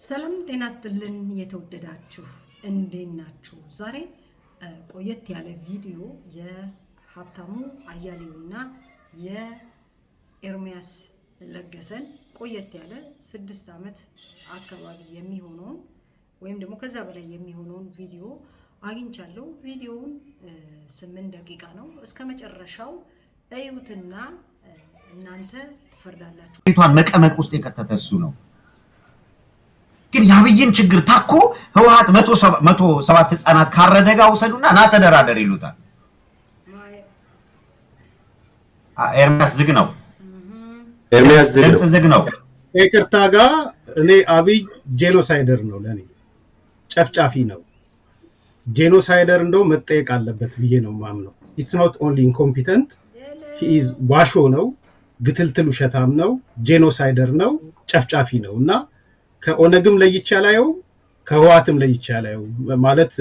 ሰላም ጤና ይስጥልን የተወደዳችሁ እንዴት ናችሁ? ዛሬ ቆየት ያለ ቪዲዮ የሀብታሙ አያሌውና የኤርሚያስ ለገሰን ቆየት ያለ 6 ዓመት አካባቢ የሚሆነውን ወይም ደግሞ ከዛ በላይ የሚሆነውን ቪዲዮ አግኝቻለሁ። ቪዲዮውን 8 ደቂቃ ነው። እስከ መጨረሻው እዩትና እናንተ ትፈርዳላችሁ። ቷን መቀመቅ ውስጥ የከተተ እሱ ነው። ግን ያብይን ችግር ታኮ ህወሓት 107 ህፃናት ካረደጋ ወሰዱና ና ተደራደር ይሉታል። ኤርሚያስ ዝግ ነው። ዝግ ነው። ይቅርታ ጋር እኔ አብይ ጄኖሳይደር ነው፣ ለኔ ጨፍጫፊ ነው። ጄኖሳይደር እንደው መጠየቅ አለበት ብዬ ነው ማምነው። ኢትስ ኖት ኦንሊ ኢንኮምፒተንት ሂ ኢዝ ዋሾ ነው፣ ግትልትል ውሸታም ነው፣ ጄኖሳይደር ነው፣ ጨፍጫፊ ነው እና ከኦነግም ለይቻ ላየው ከህወሓትም ለይቻ ላየው ማለት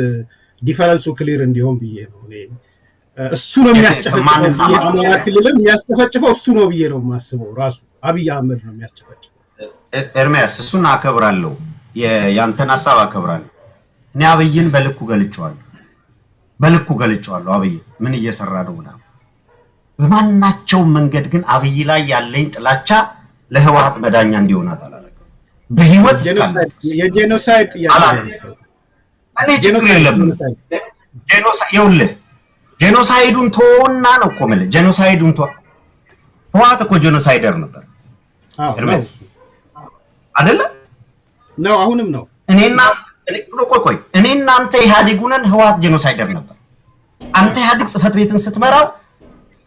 ዲፈረንሱ ክሊር እንዲሆን ብዬ ነው። እሱ ነው የሚያስጨፈጭፈው። የአማራ ክልልም የሚያስጨፈጭፈው እሱ ነው ብዬ ነው የማስበው። ራሱ አብይ አህመድ ነው የሚያስጨፈጭፈው። ኤርሚያስ እሱን አከብራለሁ፣ ያንተን ሐሳብ አከብራለሁ። እኔ አብይን በልኩ ገልጫዋለሁ። አብይ ምን እየሰራ ነው ምናምን። በማናቸው መንገድ ግን አብይ ላይ ያለኝ ጥላቻ ለህወሓት መዳኛ እንዲሆናት አላለም። በህይወት የጄኖሳይድ ጥያቄ እኔ ችግር የለብንም። ጄኖሳይዱን ተወውና ነው እኮ ማለት ጄኖሳይዱን ተወው። ህወሓት እኮ ጄኖሳይደር ነበር ኤርሚያስ አይደለ ነው? አሁንም ነው። እኔና አንተ ኢህአዴግ ነን፣ ህወሓት ጄኖሳይደር ነበር። አንተ ኢህአዴግ ጽህፈት ቤትን ስትመራው፣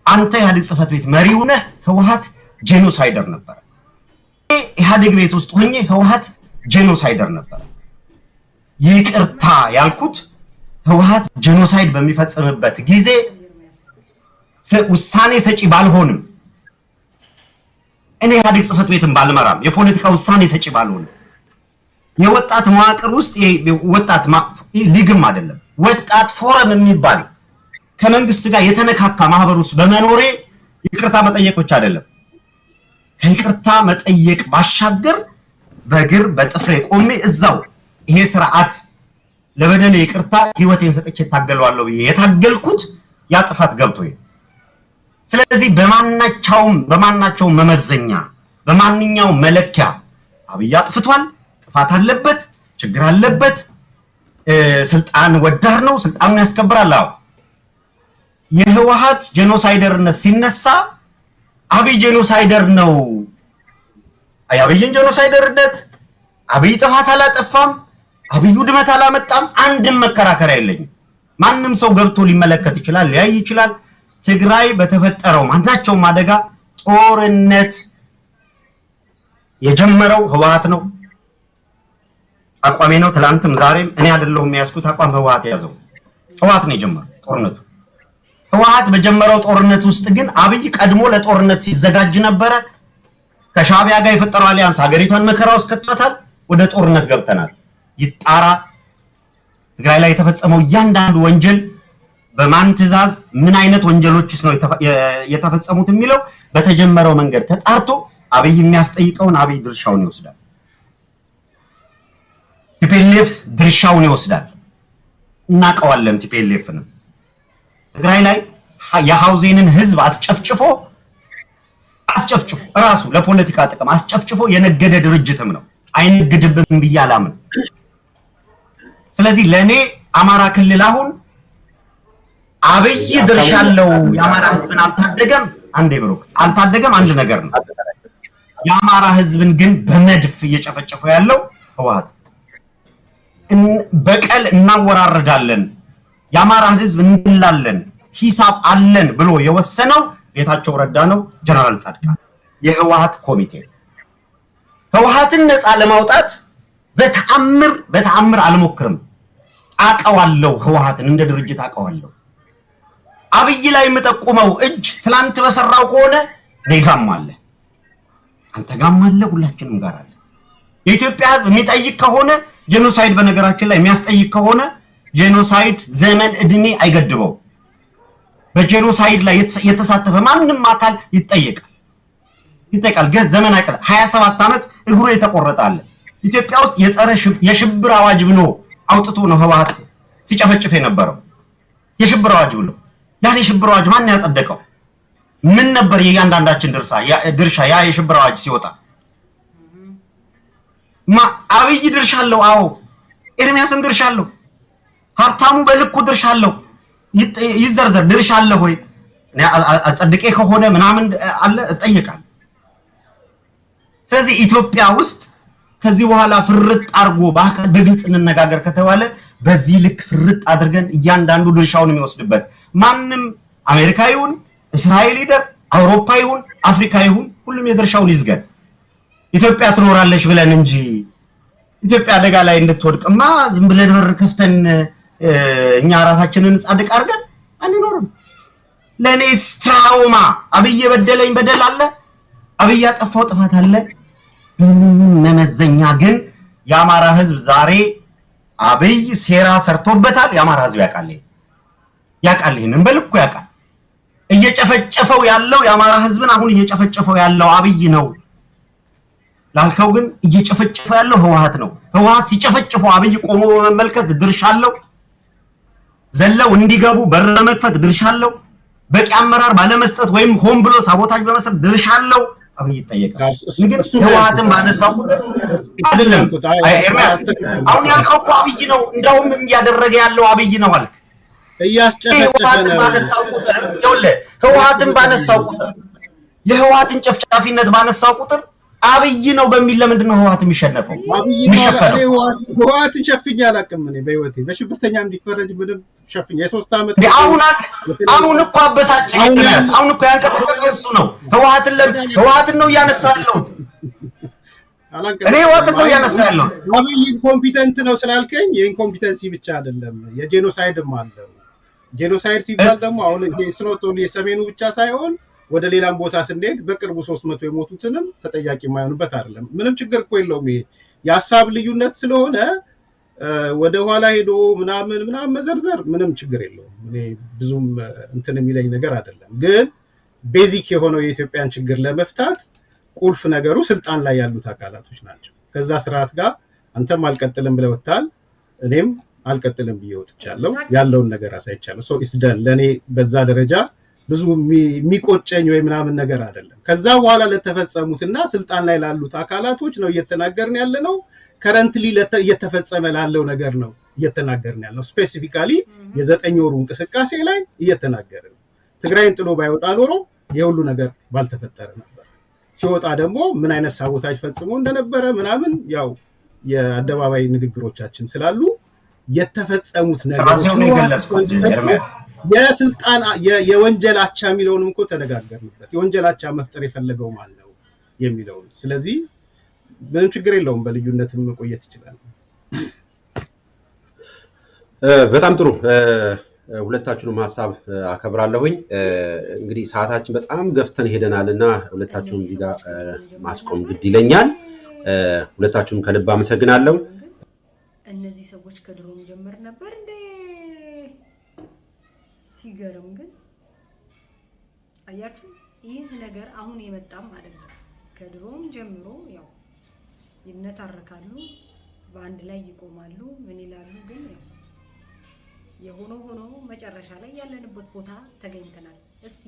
አንተ ኢህአዴግ ጽህፈት ቤት መሪው ነህ፣ ህወሓት ጄኖሳይደር ነበር። ኢህአዴግ ቤት ውስጥ ሆኜ ህወሓት ጄኖሳይደር ነበር። ይቅርታ ያልኩት ህወሓት ጄኖሳይድ በሚፈጽምበት ጊዜ ውሳኔ ሰጪ ባልሆንም፣ እኔ ኢህአዴግ ጽህፈት ቤትን ባልመራም፣ የፖለቲካ ውሳኔ ሰጪ ባልሆንም፣ የወጣት መዋቅር ውስጥ ወጣት ሊግም አይደለም ወጣት ፎረም የሚባል ከመንግስት ጋር የተነካካ ማህበር ውስጥ በመኖሬ ይቅርታ መጠየቅ ብቻ አይደለም፣ ከይቅርታ መጠየቅ ባሻገር በእግር በጥፍሬ ቆሜ እዛው ይሄ ስርዓት ለበደል ይቅርታ ህይወቴን ሰጥቼ ታገለዋለሁ ብዬ የታገልኩት ያ ጥፋት ገብቶኝ። ስለዚህ በማናቸውም መመዘኛ በማንኛውም መለኪያ አብይ አጥፍቷል፣ ጥፋት አለበት፣ ችግር አለበት፣ ስልጣን ወዳድ ነው፣ ስልጣኑን ያስከብራል። አዎ የህወሓት ጄኖሳይደርነት ሲነሳ አብይ ጄኖሳይደር ነው። አብይን ጄኖሳይደርነት አብይ ጥፋት አላጠፋም፣ አብይ ውድመት አላመጣም፣ አንድም መከራከሪያ የለኝም። ማንም ሰው ገብቶ ሊመለከት ይችላል፣ ሊያይ ይችላል። ትግራይ በተፈጠረው ማናቸውም አደጋ ጦርነት የጀመረው ህወሓት ነው። አቋሜ ነው። ትላንትም ዛሬም እኔ አይደለሁም የሚያስኩት አቋም ህወሓት ያዘው። ህወሓት ነው የጀመረው ጦርነቱ። ህወሓት በጀመረው ጦርነት ውስጥ ግን አብይ ቀድሞ ለጦርነት ሲዘጋጅ ነበረ። ከሻዕቢያ ጋር የፈጠረው አሊያንስ ሀገሪቷን መከራ ውስጥ ከቷታል። ወደ ጦርነት ገብተናል። ይጣራ ትግራይ ላይ የተፈጸመው እያንዳንዱ ወንጀል በማን ትዕዛዝ ምን አይነት ወንጀሎችስ ነው የተፈጸሙት የሚለው በተጀመረው መንገድ ተጣርቶ አብይ የሚያስጠይቀውን አብይ ድርሻውን ይወስዳል። ቲፒኤልኤፍ ድርሻውን ይወስዳል። እናቀዋለን። ቲፒኤልኤፍንም ትግራይ ላይ የሃውዜንን ህዝብ አስጨፍጭፎ ራሱ ለፖለቲካ ጥቅም አስጨፍጭፎ የነገደ ድርጅትም ነው። አይነግድብም ብዬ አላምን። ስለዚህ ለኔ አማራ ክልል አሁን አብይ ድርሻ አለው። የአማራ ህዝብን አልታደገም አንድ ነገር ነው። የአማራ ህዝብን ግን በመድፍ እየጨፈጨፈው ያለው ህወሓት። በቀል እናወራረዳለን፣ የአማራ ህዝብ እንላለን፣ ሂሳብ አለን ብሎ የወሰነው ጌታቸው ረዳ ነው፣ ጀነራል ጻድቃን የህወሓት ኮሚቴ። ህወሓትን ነፃ ለማውጣት በተአምር አልሞክርም። አቀዋለሁ፣ ህወሓትን እንደ ድርጅት አቀዋለሁ። አብይ ላይ የምጠቁመው እጅ ትላንት በሰራው ከሆነ ኔጋም አለ፣ አንተ ጋም አለ፣ ሁላችንም ጋር አለ። የኢትዮጵያ ህዝብ የሚጠይቅ ከሆነ ጄኖሳይድ በነገራችን ላይ የሚያስጠይቅ ከሆነ ጄኖሳይድ ዘመን እድሜ አይገድበው። በጄኖሳይድ ላይ የተሳተፈ ማንንም አካል ይጠየቃል። ገዝ ዘመን አይቀር 27 ዓመት እግሩ የተቆረጣለ ኢትዮጵያ ውስጥ የሽብር አዋጅ ብሎ አውጥቶ ነው ህወሓት ሲጨፈጭፍ የነበረው የሽብር አዋጅ ብሎ። ያን የሽብር አዋጅ ማን ያጸደቀው? ምን ነበር የእያንዳንዳችን ድርሻ? ያ የሽብር አዋጅ ሲወጣ አብይ ድርሻ አለው። አዎ ኤርሚያስም ድርሻ አለው። ሀብታሙ በልኩ ድርሻ አለው። ይዘርዘር ድርሻ አለ ሆይ አጸድቄ ከሆነ ምናምን አለ እጠይቃለሁ። ስለዚህ ኢትዮጵያ ውስጥ ከዚህ በኋላ ፍርጥ አርጎ በግልጽ እንነጋገር ከተባለ በዚህ ልክ ፍርጥ አድርገን እያንዳንዱ ድርሻውን የሚወስድበት ማንም አሜሪካ ይሁን እስራኤል ይደር አውሮፓ ይሁን አፍሪካ ይሁን ሁሉም የድርሻውን ይዝገን። ኢትዮጵያ ትኖራለች ብለን እንጂ ኢትዮጵያ አደጋ ላይ እንድትወድቅማ ዝም ብለን በር ከፍተን እኛ ራሳችንን ጻድቅ አድርገን አንኖርም። ለኔ ስትራውማ አብይ የበደለኝ በደል አለ፣ አብይ ያጠፋው ጥፋት አለ። በምንም መመዘኛ ግን የአማራ ህዝብ ዛሬ አብይ ሴራ ሰርቶበታል። የአማራ ህዝብ ያውቃል፣ ይሄንን በልኩ ያውቃል። እየጨፈጨፈው ያለው የአማራ ህዝብን አሁን እየጨፈጨፈው ያለው አብይ ነው ላልከው ግን እየጨፈጨፈው ያለው ህወሓት ነው። ህወሓት ሲጨፈጨፈው አብይ ቆሞ በመመልከት ድርሻ አለው። ዘለው እንዲገቡ በር ለመክፈት ድርሻ አለው። በቂ አመራር ባለመስጠት ወይም ሆን ብሎ ሳቦታጅ በመስጠት ድርሻ አለው። አብይ ይጠየቃል። ግን ህወሓትን ባነሳው ቁጥር አይደለም ኤርሚያስ አሁን ያልከው እኮ አብይ ነው እንደውም እያደረገ ያለው አብይ ነው አልክ። ህወሓትን ባነሳው ቁጥር ህወሓትን ባነሳው ቁጥር የህወሓትን ጨፍጫፊነት ባነሳው ቁጥር አብይ ነው በሚል ለምንድን ነው ህወሓት የሚሸነፈው? ህወሓትን ሸፍኛ አላውቅም እኔ በህይወቴ በሽብርተኛ እንዲፈረጅ ምንም ሸፍኛ የ3 ዓመት አሁን እኮ አበሳጨኝ ኤርሚያስ። አሁን እኮ ያንቀጠቀጠ እሱ ነው። ህወሓትን ነው እያነሳ ያለሁት እኔ ህወሓትን ነው እያነሳ ያለሁት። አብይ ኢንኮምፒተንት ነው ስላልከኝ የኢንኮምፒተንሲ ብቻ አይደለም የጄኖሳይድም አለው። ጄኖሳይድ ሲባል ደግሞ አሁን የስኖቶል የሰሜኑ ብቻ ሳይሆን ወደ ሌላም ቦታ ስንሄድ በቅርቡ 300 የሞቱትንም ተጠያቂ የማይሆንበት አይደለም። ምንም ችግር እኮ የለውም። ይሄ የሐሳብ ልዩነት ስለሆነ ወደ ኋላ ሄዶ ምናምን መዘርዘር ምንም ችግር የለውም። እኔ ብዙም እንትን የሚለኝ ነገር አይደለም። ግን ቤዚክ የሆነው የኢትዮጵያን ችግር ለመፍታት ቁልፍ ነገሩ ስልጣን ላይ ያሉት አካላቶች ናቸው። ከዛ ስርዓት ጋር አንተም አልቀጥልም ብለህ ወጣል፣ እኔም አልቀጥልም ብዬ ወጥቻለሁ። ያለውን ነገር አሳይቻለሁ። ሶ ኢስ ደን ለኔ በዛ ደረጃ ብዙ የሚቆጨኝ ወይ ምናምን ነገር አይደለም። ከዛ በኋላ ለተፈጸሙትና ስልጣን ላይ ላሉት አካላቶች ነው እየተናገርን ያለነው። ከረንትሊ እየተፈጸመ ላለው ነገር ነው እየተናገርን ያለው። ስፔሲፊካሊ የ9 ወሩ እንቅስቃሴ ላይ እየተናገርን። ትግራይን ጥሎ ባይወጣ ኖሮ የሁሉ ነገር ባልተፈጠረ ነበር። ሲወጣ ደግሞ ምን አይነት ሳቦታጅ ፈጽሞ እንደነበረ ምናምን ያው የአደባባይ ንግግሮቻችን ስላሉ የተፈጸሙት ነገሮች የስልጣን የወንጀል አቻ የሚለውንም እኮ ተነጋገርንበት። የወንጀል አቻ መፍጠር የፈለገው ማን ነው የሚለውን። ስለዚህ ምንም ችግር የለውም፣ በልዩነትም መቆየት ይችላል። በጣም ጥሩ። ሁለታችሁንም ሐሳብ አከብራለሁኝ። እንግዲህ ሰዓታችን በጣም ገፍተን ሄደናልና ሁለታችሁም እዚህ ጋር ማስቆም ግድ ይለኛል። ሁለታችሁም ከልብ አመሰግናለሁ። እነዚህ ሰዎች ከድሮም ጀምር ነበር እንደ ሲገርም ግን አያችሁ ይህ ነገር አሁን የመጣም አይደለም። ከድሮም ጀምሮ ያው ይነታረካሉ፣ በአንድ ላይ ይቆማሉ፣ ምን ይላሉ። ግን የሆነ መጨረሻ ላይ ያለንበት ቦታ ተገኝተናል። እስቲ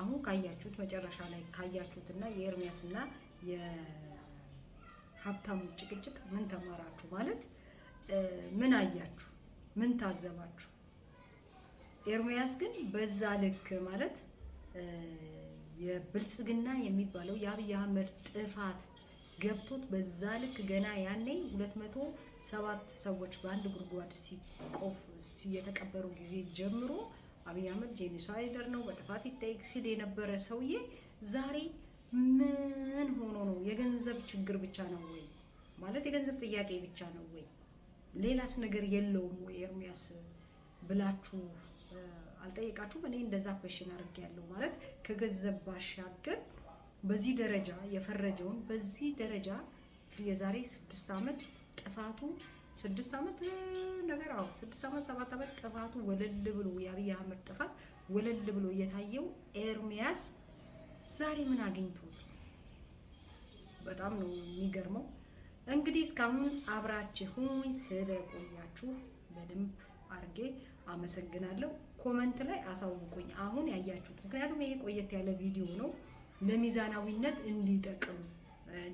አሁን ካያችሁት መጨረሻ ላይ ካያችሁትና የኤርሚያስና የሀብታሙ ጭቅጭቅ ምን ተማራችሁ? ማለት ምን አያችሁ? ምን ታዘባችሁ? ኤርሚያስ ግን በዛ ልክ ማለት የብልጽግና የሚባለው የአብይ አህመድ ጥፋት ገብቶት በዛ ልክ ገና ያኔ 207 ሰዎች በአንድ ጉድጓድ የተቀበሩ ጊዜ ጀምሮ አብይ አህመድ ጄኖሳይደር ነው በጥፋት ይጠይቅ ሲል የነበረ ሰውዬ ዛሬ ምን ሆኖ ነው? የገንዘብ ችግር ብቻ ነው ወይ? ማለት የገንዘብ ጥያቄ ብቻ ነው ወይ? ሌላስ ነገር የለውም ወይ ኤርሚያስ ብላችሁ አልጠየቃችሁም? እኔ እንደዛ ኩዌሽን አድርጌያለሁ። ማለት ከገንዘብ ባሻገር በዚህ ደረጃ የፈረጀውን በዚህ ደረጃ የዛሬ 6 ዓመት ጥፋቱ 6 ዓመት ነገር 6 ዓመት 7 ዓመት ጥፋቱ ወለል ብሎ የአብይ አህመድ ጥፋት ወለል ብሎ የታየው ኤርሚያስ ዛሬ ምን አግኝቶት? በጣም ነው የሚገርመው። እንግዲህ እስካሁን አብራችሁኝ ስለቆያችሁ በደንብ አድርጌ አመሰግናለሁ። ኮመንት ላይ አሳውቁኝ አሁን ያያችሁት፣ ምክንያቱም ይሄ ቆየት ያለ ቪዲዮ ነው። ለሚዛናዊነት እንዲጠቅም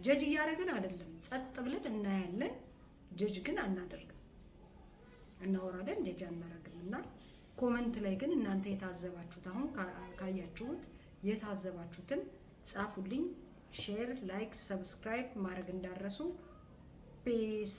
ጀጅ እያደረግን አይደለም፣ ጸጥ ብለን እናያለን። ጀጅ ግን አናደርግም፣ እናወራለን፣ ጀጅ አናደርግም። እና ኮመንት ላይ ግን እናንተ የታዘባችሁት አሁን ካያችሁት የታዘባችሁትን ጻፉልኝ። ሼር፣ ላይክ፣ ሰብስክራይብ ማድረግ እንዳረሱ። ፔስ